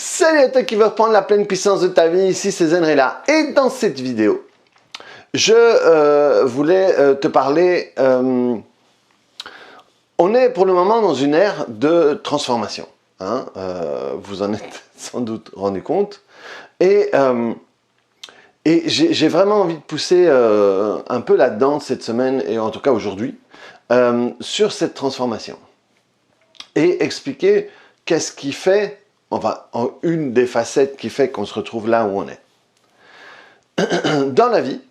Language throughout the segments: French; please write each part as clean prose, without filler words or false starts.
Salut à toi qui veux reprendre la pleine puissance de ta vie, ici c'est Zenrela. Et dans cette vidéo, je voulais te parler, on est pour le moment dans une ère de transformation, hein, vous en êtes sans doute rendu compte, et j'ai vraiment envie de pousser un peu là-dedans cette semaine, et en tout cas aujourd'hui, sur cette transformation, et expliquer qu'est-ce qui fait, enfin, une des facettes qui fait qu'on se retrouve là où on est. Dans la vie,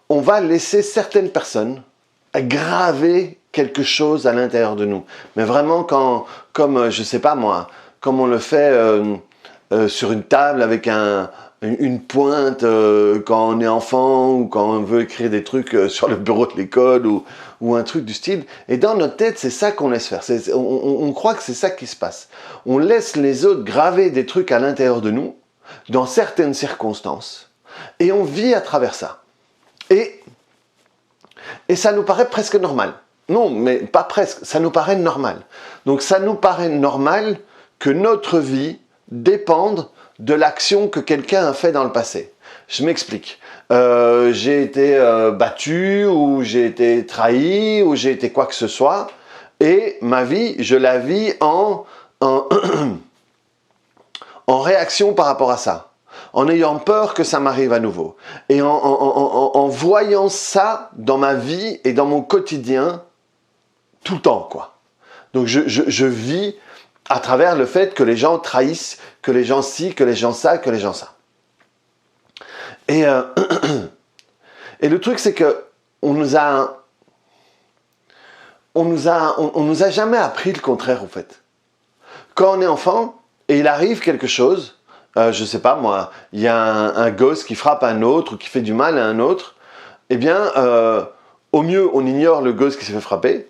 on va laisser certaines personnes graver quelque chose à l'intérieur de nous. Mais vraiment, comme, je sais pas moi, comme on le fait sur une table avec une pointe quand on est enfant ou quand on veut écrire des trucs sur le bureau de l'école ou un truc du style. Et dans notre tête, c'est ça qu'on laisse faire. On croit que c'est ça qui se passe. On laisse les autres graver des trucs à l'intérieur de nous, dans certaines circonstances, et on vit à travers ça. Et ça nous paraît presque normal. Non, mais pas presque, ça nous paraît normal. Donc ça nous paraît normal que notre vie dépende de l'action que quelqu'un a fait dans le passé. Je m'explique. J'ai été battu, ou j'ai été trahi, ou j'ai été quoi que ce soit, et ma vie, je la vis en réaction par rapport à ça, en ayant peur que ça m'arrive à nouveau, et en voyant ça dans ma vie et dans mon quotidien tout le temps, quoi. Donc je vis à travers le fait que les gens trahissent, que les gens ci, que les gens ça, que les gens ça. Et le truc, c'est que on nous a jamais appris le contraire, en fait. Quand on est enfant et il arrive quelque chose, je sais pas moi, il y a un gosse qui frappe un autre ou qui fait du mal à un autre, eh bien, au mieux, on ignore le gosse qui s'est fait frapper.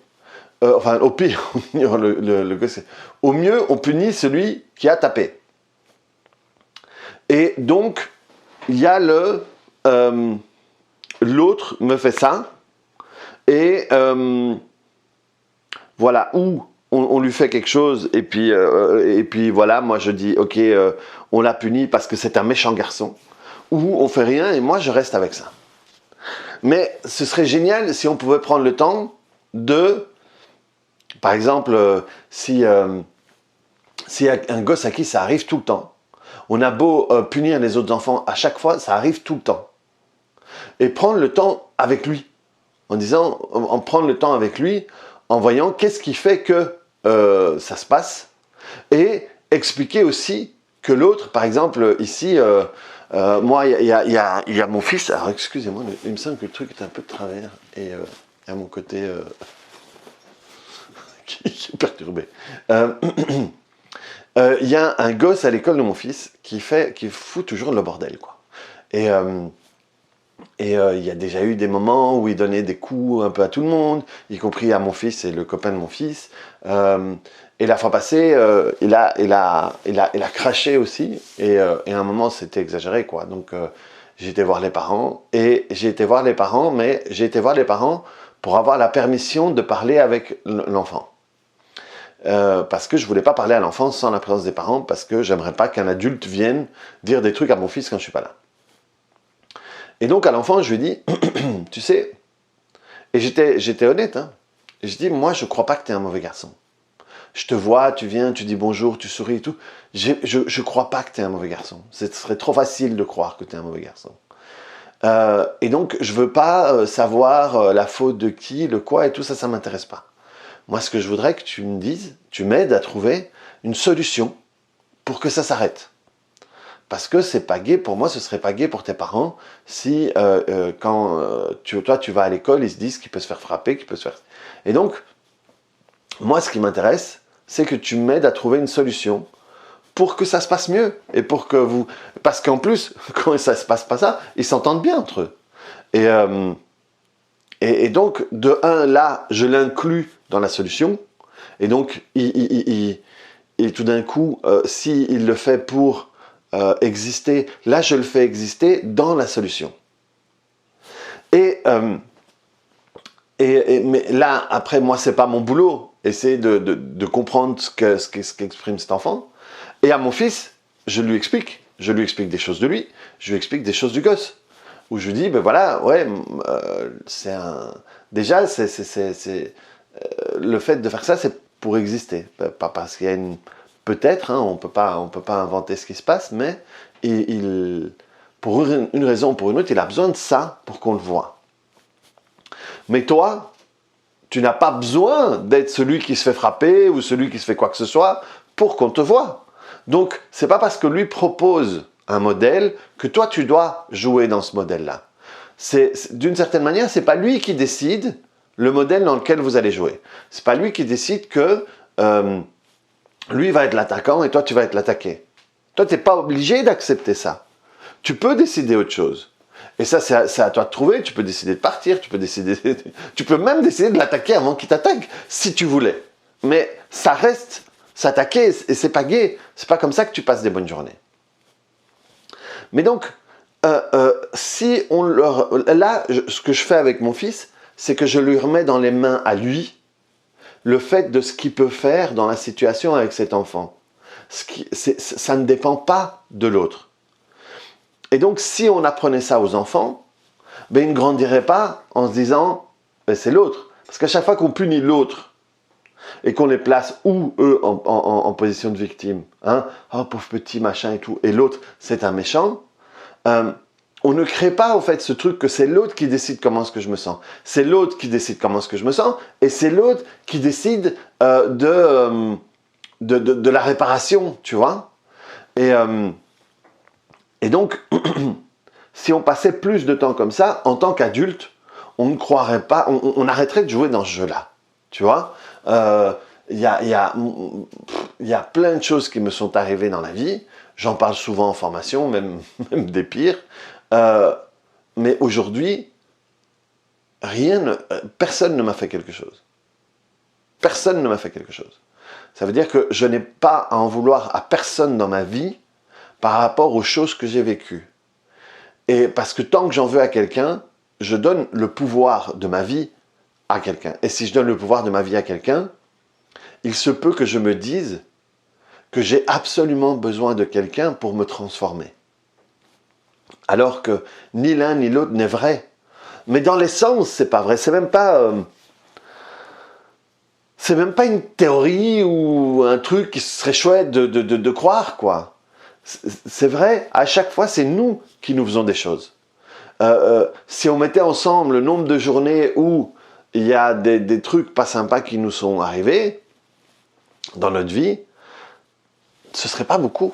Enfin, au pire, on ignore le gosse. Au mieux, on punit celui qui a tapé. Et donc, il y a l'autre me fait ça, et voilà, ou on lui fait quelque chose, et puis voilà, moi je dis, ok, on l'a puni parce que c'est un méchant garçon, ou on fait rien, et moi je reste avec ça. Mais ce serait génial si on pouvait prendre le temps de, par exemple, si y a un gosse à qui ça arrive tout le temps, on a beau punir les autres enfants à chaque fois, ça arrive tout le temps. Et prendre le temps avec lui, en prendre le temps avec lui, en voyant qu'est-ce qui fait que ça se passe, et expliquer aussi que l'autre, par exemple, ici, moi, il y a mon fils, alors excusez-moi, il me semble que le truc est un peu de travers, et il y a mon côté qui est perturbé. Il y a un gosse à l'école de mon fils qui fout toujours le bordel, quoi. Et il y a déjà eu des moments où il donnait des coups un peu à tout le monde, y compris à mon fils et le copain de mon fils. Et la fois passée, il a craché aussi, et à un moment c'était exagéré, quoi. Donc j'ai été voir les parents, mais j'ai été voir les parents pour avoir la permission de parler avec l'enfant. Parce que je voulais pas parler à l'enfant sans la présence des parents, parce que j'aimerais pas qu'un adulte vienne dire des trucs à mon fils quand je suis pas là. Et donc à l'enfant, je lui dis, tu sais, et j'étais honnête, hein, et je dis, moi je crois pas que tu es un mauvais garçon. Je te vois, tu viens, tu dis bonjour, tu souris et tout. Je crois pas que tu es un mauvais garçon. Ce serait trop facile de croire que tu es un mauvais garçon. Et donc je veux pas savoir la faute de qui, le quoi et tout ça, ça m'intéresse pas. Moi, ce que je voudrais que tu me dises, tu m'aides à trouver une solution pour que ça s'arrête. Parce que c'est pas gai, pour moi, ce serait pas gai pour tes parents si, quand toi, tu vas à l'école, ils se disent qu'il peut se faire frapper, qu'il peut se faire... Et donc, moi, ce qui m'intéresse, c'est que tu m'aides à trouver une solution pour que ça se passe mieux. Et pour que vous... Parce qu'en plus, quand ça se passe pas ça, ils s'entendent bien entre eux. Et donc, de un, là, je l'inclus dans la solution. Et donc, tout d'un coup, s'il le fait pour exister, là, je le fais exister dans la solution. Mais là, après, moi, c'est pas mon boulot. Essayer de comprendre ce qu'exprime cet enfant. Et à mon fils, je lui explique des choses de lui, je lui explique des choses du gosse, où je lui dis, ben voilà, ouais, c'est un... Déjà, le fait de faire ça, c'est pour exister, pas parce qu'il y a une... Peut-être, hein, on peut pas inventer ce qui se passe, mais pour une raison ou pour une autre, il a besoin de ça pour qu'on le voit. Mais toi, tu n'as pas besoin d'être celui qui se fait frapper ou celui qui se fait quoi que ce soit pour qu'on te voie. Donc, c'est pas parce que lui propose un modèle que toi, tu dois jouer dans ce modèle-là. D'une certaine manière, c'est pas lui qui décide le modèle dans lequel vous allez jouer. C'est pas lui qui décide que lui va être l'attaquant et toi, tu vas être l'attaqué. Toi, tu n'es pas obligé d'accepter ça. Tu peux décider autre chose. Et ça, c'est à toi de trouver. Tu peux décider de partir, tu peux même décider de l'attaquer avant qu'il t'attaque, si tu voulais. Mais ça reste s'attaquer et c'est pas gai. C'est pas comme ça que tu passes des bonnes journées. Mais donc, si on leur... Là, ce que je fais avec mon fils, c'est que je lui remets dans les mains à lui le fait de ce qu'il peut faire dans la situation avec cet enfant. Ça ne dépend pas de l'autre. Et donc, si on apprenait ça aux enfants, ben, ils ne grandiraient pas en se disant ben, c'est l'autre. Parce qu'à chaque fois qu'on punit l'autre et qu'on les place, ou eux, en position de victime, hein, oh pauvre petit machin et tout, et l'autre, c'est un méchant, on ne crée pas au fait ce truc que c'est l'autre qui décide comment est-ce que je me sens. C'est l'autre qui décide comment est-ce que je me sens, et c'est l'autre qui décide de la réparation, tu vois. Et donc, si on passait plus de temps comme ça, en tant qu'adulte, on ne croirait pas, on arrêterait de jouer dans ce jeu-là, tu vois. Il y a plein de choses qui me sont arrivées dans la vie. J'en parle souvent en formation, même des pires. Mais aujourd'hui, personne ne m'a fait quelque chose. Personne ne m'a fait quelque chose. Ça veut dire que je n'ai pas à en vouloir à personne dans ma vie par rapport aux choses que j'ai vécues. Et parce que tant que j'en veux à quelqu'un, je donne le pouvoir de ma vie à quelqu'un. Et si je donne le pouvoir de ma vie à quelqu'un, il se peut que je me dise que j'ai absolument besoin de quelqu'un pour me transformer. Alors que ni l'un ni l'autre n'est vrai. Mais dans l'essence, c'est pas vrai. C'est même pas une théorie ou un truc qui serait chouette de croire, quoi. C'est vrai, à chaque fois, c'est nous qui nous faisons des choses. Si on mettait ensemble le nombre de journées où il y a des trucs pas sympas qui nous sont arrivés dans notre vie, ce serait pas beaucoup.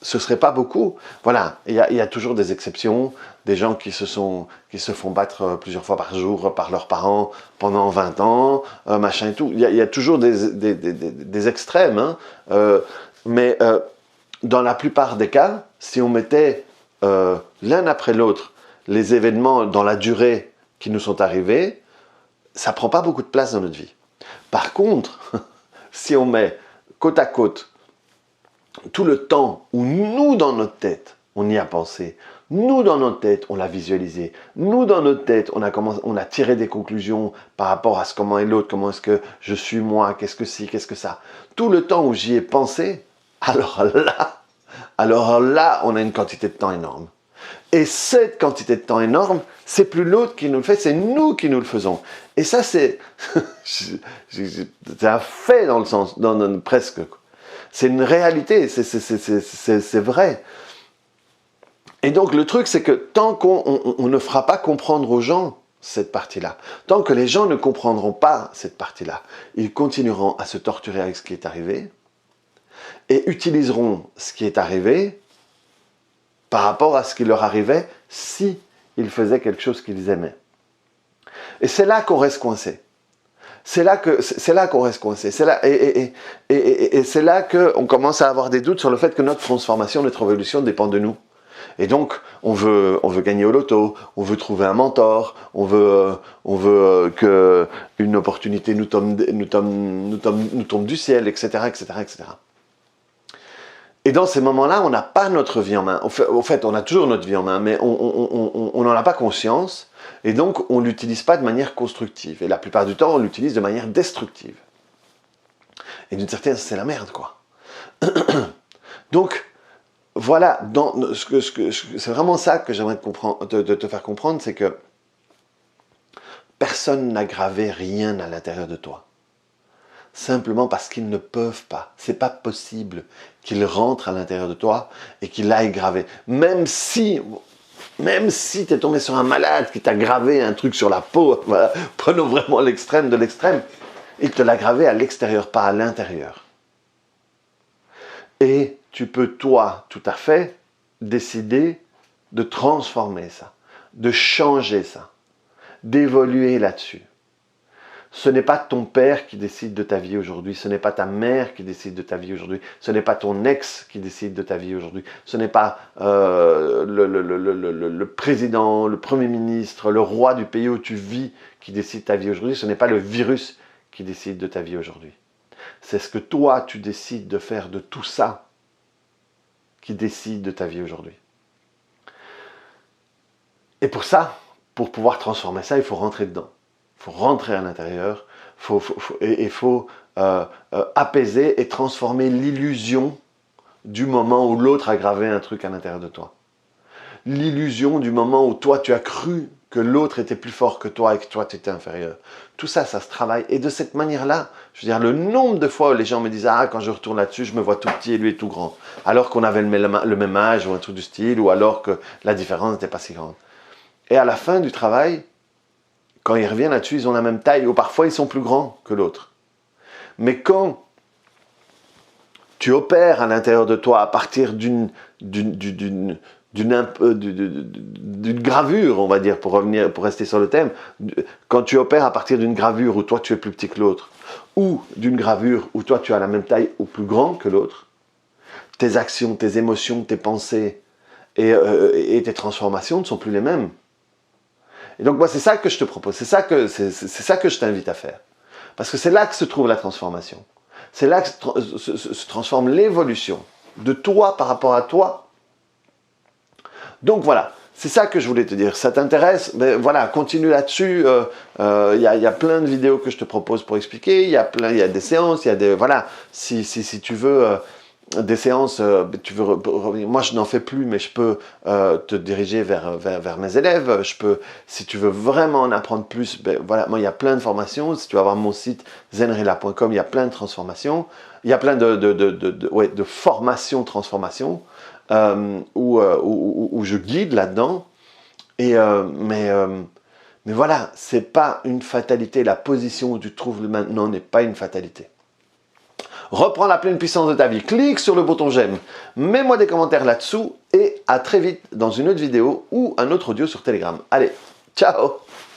Ce serait pas beaucoup. Voilà, il y a toujours des exceptions, des gens qui se font battre plusieurs fois par jour par leurs parents pendant 20 ans, machin et tout. Il y a toujours des extrêmes, hein. Mais dans la plupart des cas, si on mettait l'un après l'autre les événements dans la durée qui nous sont arrivés, ça prend pas beaucoup de place dans notre vie. Par contre, si on met côte à côte tout le temps où nous, dans notre tête, on y a pensé, nous, dans notre tête, on l'a visualisé, nous, dans notre tête, on a tiré des conclusions par rapport à comment est l'autre, comment est-ce que je suis moi, qu'est-ce que si, qu'est-ce que ça. Tout le temps où j'y ai pensé, alors là, on a une quantité de temps énorme. Et cette quantité de temps énorme, c'est plus l'autre qui nous le fait, c'est nous qui nous le faisons. Et ça, c'est un fait dans le sens, presque. C'est une réalité, c'est vrai. Et donc le truc, c'est que tant qu'on ne fera pas comprendre aux gens cette partie-là, tant que les gens ne comprendront pas cette partie-là, ils continueront à se torturer avec ce qui est arrivé et utiliseront ce qui est arrivé par rapport à ce qui leur arrivait si ils faisaient quelque chose qu'ils aimaient. Et c'est là qu'on reste coincé. C'est là qu'on reste coincé. Et c'est là qu'on commence à avoir des doutes sur le fait que notre transformation, notre évolution dépend de nous. Et donc, on veut gagner au loto, on veut trouver un mentor, on veut qu'une opportunité nous tombe du ciel, etc., etc., etc. Et dans ces moments-là, on n'a pas notre vie en main. Au fait, on a toujours notre vie en main, mais on n'en a pas conscience. Et donc, on ne l'utilise pas de manière constructive. Et la plupart du temps, on l'utilise de manière destructive. Et d'une certaine, c'est la merde, quoi. Donc, voilà, c'est vraiment ça que j'aimerais te faire comprendre, c'est que personne n'a gravé rien à l'intérieur de toi. Simplement parce qu'ils ne peuvent pas. C'est pas possible qu'ils rentrent à l'intérieur de toi et qu'ils aillent graver. Même si tu es tombé sur un malade qui t'a gravé un truc sur la peau, voilà, prenons vraiment l'extrême de l'extrême, il te l'a gravé à l'extérieur, pas à l'intérieur. Et tu peux, toi, tout à fait, décider de transformer ça, de changer ça, d'évoluer là-dessus. Ce n'est pas ton père qui décide de ta vie aujourd'hui, ce n'est pas ta mère qui décide de ta vie aujourd'hui, ce n'est pas ton ex qui décide de ta vie aujourd'hui, ce n'est pas le président, le premier ministre, le roi du pays où tu vis qui décide de ta vie aujourd'hui, ce n'est pas le virus qui décide de ta vie aujourd'hui. C'est ce que toi tu décides de faire de tout ça qui décide de ta vie aujourd'hui. Et pour ça, pour pouvoir transformer ça, il faut rentrer dedans. Il faut rentrer à l'intérieur, il faut apaiser et transformer l'illusion du moment où l'autre a gravé un truc à l'intérieur de toi. L'illusion du moment où toi tu as cru que l'autre était plus fort que toi et que toi tu étais inférieur. Tout ça, ça se travaille. Et de cette manière-là, je veux dire, le nombre de fois où les gens me disent « Ah, quand je retourne là-dessus, je me vois tout petit et lui est tout grand. » Alors qu'on avait le même âge ou un truc du style, ou alors que la différence n'était pas si grande. Et à la fin du travail, quand ils reviennent là-dessus, ils ont la même taille, ou parfois ils sont plus grands que l'autre. Mais quand tu opères à l'intérieur de toi à partir d'une gravure, on va dire, pour rester sur le thème, quand tu opères à partir d'une gravure où toi tu es plus petit que l'autre, ou d'une gravure où toi tu as la même taille ou plus grand que l'autre, tes actions, tes émotions, tes pensées et tes transformations ne sont plus les mêmes. Et donc moi c'est ça que je te propose, c'est ça que je t'invite à faire. Parce que c'est là que se trouve la transformation. C'est là que se transforme l'évolution de toi par rapport à toi. Donc voilà, c'est ça que je voulais te dire. Ça t'intéresse? Ben voilà, continue là-dessus. Il y a plein de vidéos que je te propose pour expliquer. Il y a des séances, il y a des... Voilà, si tu veux... des séances, tu veux revenir. Moi, je n'en fais plus, mais je peux te diriger vers mes élèves. Je peux, si tu veux vraiment en apprendre plus, ben voilà, moi, il y a plein de formations. Si tu vas voir mon site zenrila.com, il y a plein de transformations. Il y a plein de formations transformation où je guide là-dedans. Mais voilà, c'est pas une fatalité. La position où tu te trouves maintenant n'est pas une fatalité. Reprends la pleine puissance de ta vie. Clique sur le bouton j'aime. Mets-moi des commentaires là-dessous et à très vite dans une autre vidéo ou un autre audio sur Telegram. Allez, ciao!